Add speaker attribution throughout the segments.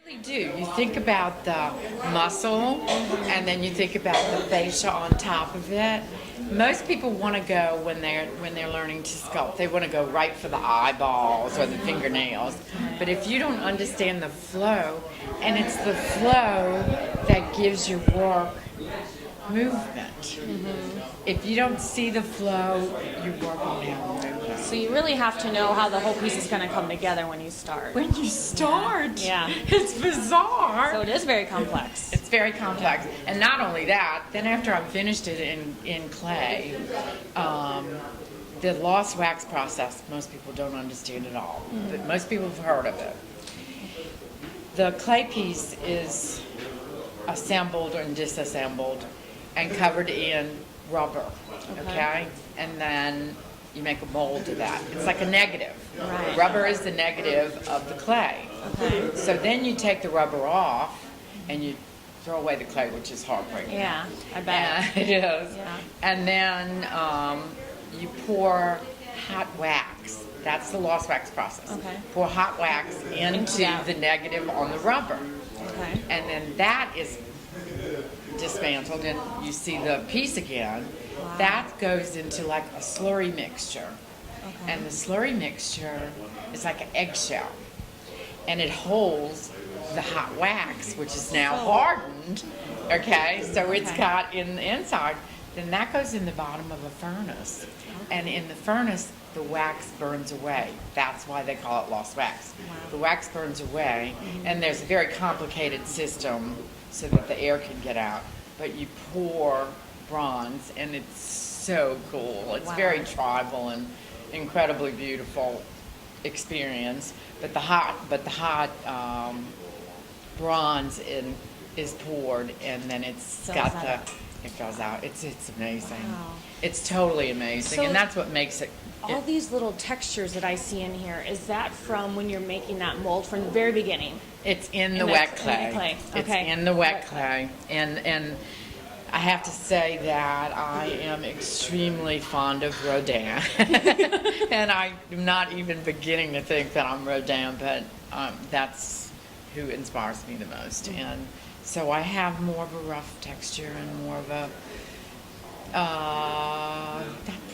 Speaker 1: You do. You think about the muscle, and then you think about the fascia on top of it. Most people want to go when they're learning to sculpt. They want to go right for the eyeballs or the fingernails. But if you don't understand the flow, and it's the flow that gives your work movement. If you don't see the flow, your work won't have movement.
Speaker 2: So you really have to know how the whole piece is going to come together when you start.
Speaker 1: When you start,
Speaker 2: Yeah.
Speaker 1: it's bizarre.
Speaker 2: So it is very complex.
Speaker 1: It's very complex. And not only that, then after I've finished it in clay, the lost wax process, most people don't understand at all. But most people have heard of it. The clay piece is assembled and disassembled and covered in rubber, okay? And then you make a mold to that. It's like a negative.
Speaker 2: Right.
Speaker 1: Rubber is the negative of the clay.
Speaker 2: Okay.
Speaker 1: So then you take the rubber off and you throw away the clay, which is heartbreaking.
Speaker 2: Yeah, I bet.
Speaker 1: Yeah, it is.
Speaker 2: Yeah.
Speaker 1: And then you pour hot wax. That's the lost wax process.
Speaker 2: Okay.
Speaker 1: Pour hot wax into
Speaker 2: that.
Speaker 1: the negative on the rubber.
Speaker 2: Okay.
Speaker 1: And then that is dismantled and you see the piece again.
Speaker 2: Wow.
Speaker 1: That goes into like a slurry mixture.
Speaker 2: Okay.
Speaker 1: And the slurry mixture is like an eggshell. And it holds the hot wax, which is now hardened. Okay, so it's got in the inside. Then that goes in the bottom of a furnace. And in the furnace, the wax burns away. That's why they call it lost wax.
Speaker 2: Wow.
Speaker 1: The wax burns away, and there's a very complicated system so that the air can get out. But you pour bronze, and it's so cool. It's very tribal and incredibly beautiful experience. But the hot bronze is poured, and then it's got the. It goes out. It's amazing.
Speaker 2: Wow.
Speaker 1: It's totally amazing,
Speaker 2: So
Speaker 1: and that's what makes it.
Speaker 2: All these little textures that I see in here, is that from when you're making that mold from the very beginning?
Speaker 1: It's in the
Speaker 2: In the
Speaker 1: wet
Speaker 2: clay.
Speaker 1: clay. It's
Speaker 2: Okay.
Speaker 1: in the wet clay, and I have to say that I am extremely fond of Rodin, and I'm not even beginning to think that I'm Rodin, but that's who inspires me the most, and so I have more of a rough texture and more of a not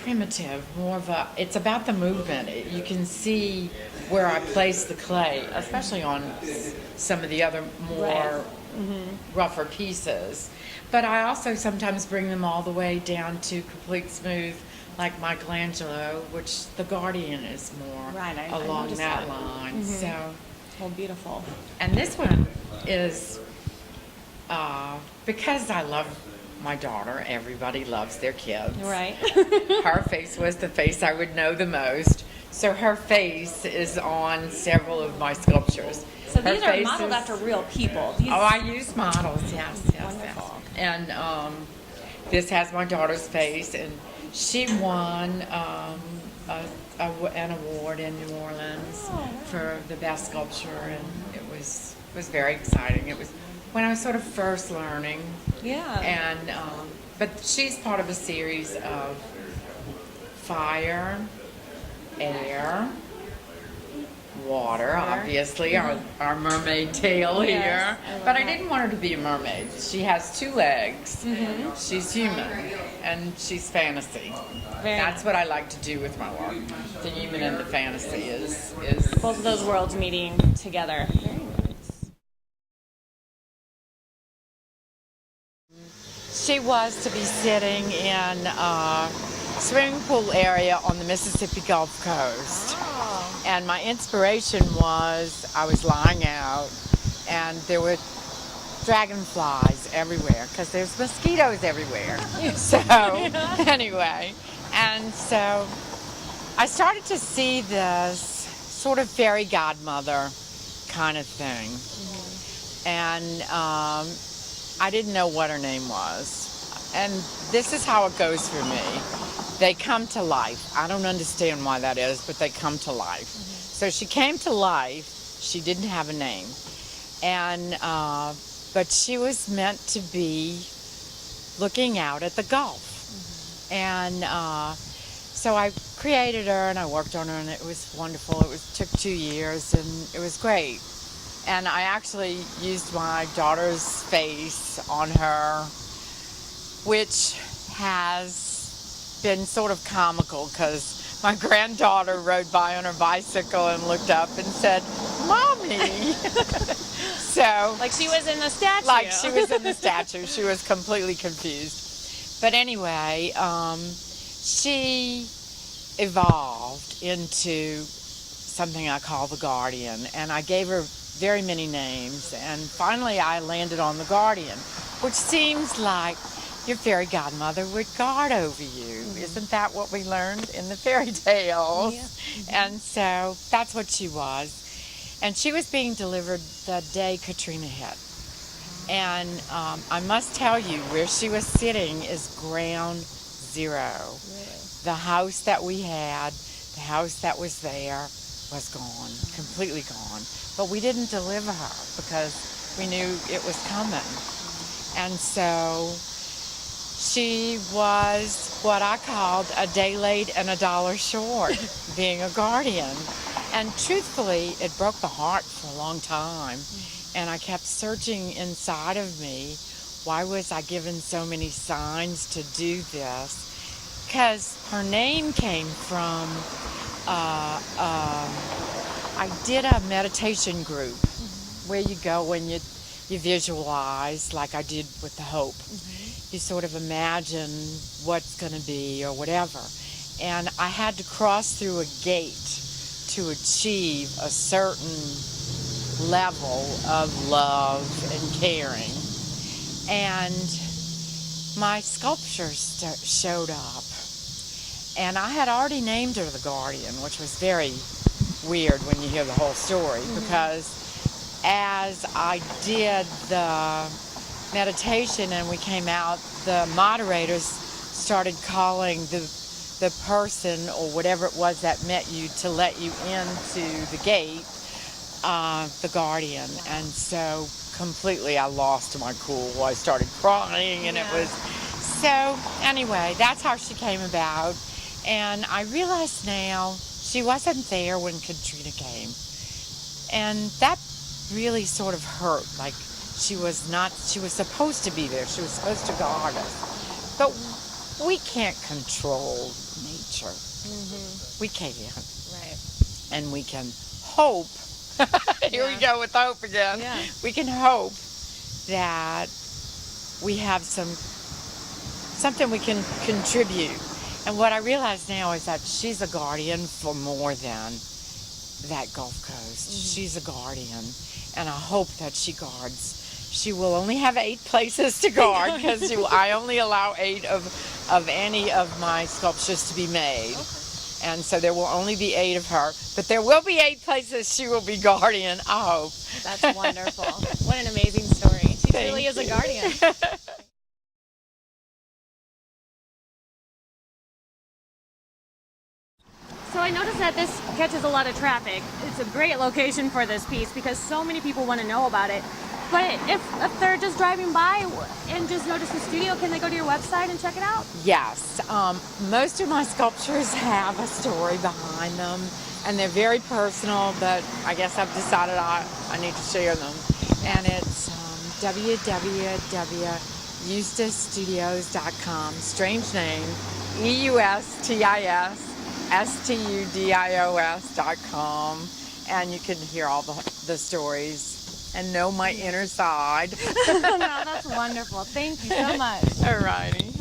Speaker 1: primitive, more of a. It's about the movement. You can see where I place the clay, especially on some of the other more rougher pieces. But I also sometimes bring them all the way down to complete smooth, like Michelangelo, which the Guardian is more
Speaker 2: Right, I
Speaker 1: along
Speaker 2: noticed
Speaker 1: that
Speaker 2: that.
Speaker 1: line. So,
Speaker 2: Oh, beautiful.
Speaker 1: and this one is because I love my daughter. Everybody loves their kids.
Speaker 2: Right.
Speaker 1: Her face was the face I would know the most. So her face is on several of my sculptures.
Speaker 2: So
Speaker 1: Her
Speaker 2: these are
Speaker 1: face
Speaker 2: modeled
Speaker 1: is-
Speaker 2: after real people. These,
Speaker 1: Oh, I use models, yes.
Speaker 2: Wonderful.
Speaker 1: And this has my daughter's face, and she won an award in New Orleans for the best sculpture, and it was very exciting. It was when I was sort of first learning,
Speaker 2: yeah.
Speaker 1: and but she's part of a series of fire, air, water, obviously, our mermaid tail
Speaker 2: Yes,
Speaker 1: here.
Speaker 2: I love
Speaker 1: But I
Speaker 2: that.
Speaker 1: didn't want her to be a mermaid. She has 2 legs. She's human, and she's fantasy.
Speaker 2: Very
Speaker 1: That's what I like to do with my work. The human and the fantasy is
Speaker 2: both of those worlds meeting together.
Speaker 1: She was to be sitting in a swimming pool area on the Mississippi Gulf Coast. And my inspiration was I was lying out and there were dragonflies everywhere because there's mosquitoes everywhere. So anyway, and so I started to see this sort of fairy godmother kind of thing. And I didn't know what her name was. And this is how it goes for me. They come to life. I don't understand why that is, but they come to life. So she came to life. She didn't have a name. And, but she was meant to be looking out at the Gulf. And so I created her and I worked on her and it was wonderful. Took 2 years and it was great. And I actually used my daughter's face on her, which has been sort of comical because my granddaughter rode by on her bicycle and looked up and said, "Mommy." So,
Speaker 2: Like she was in the statue.
Speaker 1: like she was in the statue. She was completely confused. But anyway, she evolved into something I call the Guardian, and I gave her very many names, and finally I landed on the Guardian, which seems like your fairy godmother would guard over you. Isn't that what we learned in the fairy tales?
Speaker 2: Yeah.
Speaker 1: And so that's what she was. And she was being delivered the day Katrina hit. And I must tell you, where she was sitting is ground zero. The house that we had, the house that was there, was gone, completely gone. But we didn't deliver her because we knew it was coming. And so she was what I called a day late and a dollar short, being a guardian. And truthfully, it broke the heart for a long time. And I kept searching inside of me, why was I given so many signs to do this? Because her name came from, I did a meditation group where you go when you visualize, like I did with the Hope. You sort of imagine what's going to be or whatever. And I had to cross through a gate to achieve a certain level of love and caring. And my sculpture showed up. And I had already named her the Guardian, which was very weird when you hear the whole story, because as I did the meditation and we came out, the moderators started calling the person or whatever it was that met you to let you into the gate, the Guardian. And so completely I lost my cool. I started crying, and it was so anyway, that's how she came about. And I realized now she wasn't there when Katrina came, and that really sort of hurt. Like she was supposed to be there, she was supposed to guard us, but we can't control nature. We can't.
Speaker 2: Right.
Speaker 1: And we can hope. Here we go with hope again.
Speaker 2: Yeah.
Speaker 1: We can hope that we have something we can contribute. And what I realize now is that she's a guardian for more than that Gulf Coast. She's a guardian, and I hope that she guards. She will only have 8 places to guard because I only allow 8 of any of my sculptures to be made. And so there will only be 8 of her, but there will be 8 places she will be guardian, I hope.
Speaker 2: That's wonderful. What an amazing story. She
Speaker 1: Thank
Speaker 2: truly is a
Speaker 1: you.
Speaker 2: guardian. So I noticed that this catches a lot of traffic. It's a great location for this piece because so many people want to know about it. But if they're just driving by and just notice the studio, can they go to your website and check it out?
Speaker 1: Yes. Most of my sculptures have a story behind them, and they're very personal, but I guess I've decided I need to share them. And it's www.eusticestudios.com. Strange name. EUSTISSTUDIOS.com. And you can hear all the stories and know my inner side.
Speaker 2: No, that's wonderful. Thank you so much.
Speaker 1: All righty.